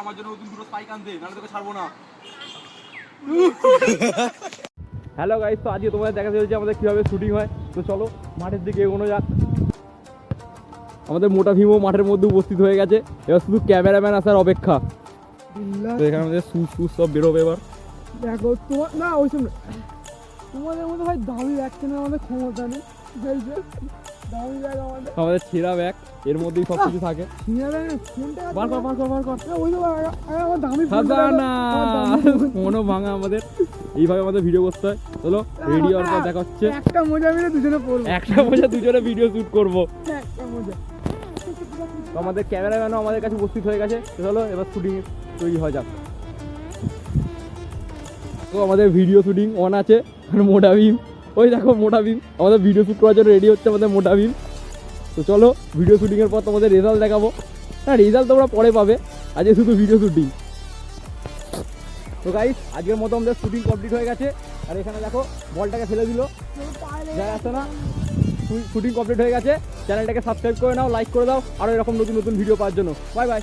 আমার জন্য নতুন দুটো স্পাইক আনতে, নাহলে তোকে ছাড়বো না। হ্যালো গাইস, তো আজকে তোমাদের দেখা চলছে আমাদের কীভাবে শুটিং হয়। তো চলো মাঠের দিকে এগোনো যাক। আমাদের মোটা ভীমও মাঠের মধ্যে উপস্থিত হয়ে গেছে, এবার শুধু ক্যামেরাম্যান আসার অপেক্ষা। তো এখানে আমাদের সুস সব বেরোবে এবার। দেখো তোমার না ওই সময় তোমাদের মধ্যে ভাই দামি ব্যাগ কেনার আমাদের ক্ষমতা নেই। দামি ব্যাগ আমাদের ছেঁড়া ব্যাগ, এর মধ্যেই সব কিছু থাকে। বার কর আমার দামি না ফোনও ভাঙা আমাদের। এইভাবে আমাদের ভিডিও করতে হয়। চলো রেডি হওয়ার পর দেখা হচ্ছে। একটা মজা মিলে দুজনে পড়বো, একটা মজা দুজনে ভিডিও শুট করবো। একটা মজা। তো আমাদের ক্যামেরাম্যানও আমাদের কাছে উপস্থিত হয়ে গেছে। তো চলো এবার শুটিং তৈরি হয়ে যাক। তো আমাদের ভিডিও শুটিং অন আছে। মোটা ভীম, ওই দেখো মোটা ভীম আমাদের ভিডিও শ্যুট করার জন্য রেডি হচ্ছে আমাদের মোটা ভীম। তো চলো ভিডিও শুটিংয়ের পর তোমাদের রেজাল্ট দেখাবো। না রেজাল্ট তোমরা পরে পাবে, আজকে শুধু ভিডিও শুটিং। তো গাইস আজকের মতো আমাদের শুটিং কমপ্লিট হয়ে গেছে। আর এখানে দেখো বলটাকে ফেলে দিল, যায় আসে না। শুটিং কমপ্লিট হয়ে গেছে। চ্যানেলটাকে সাবস্ক্রাইব করে নাও, লাইক করে দাও, আরও এরকম নতুন নতুন ভিডিও পাওয়ার জন্য। Bye bye.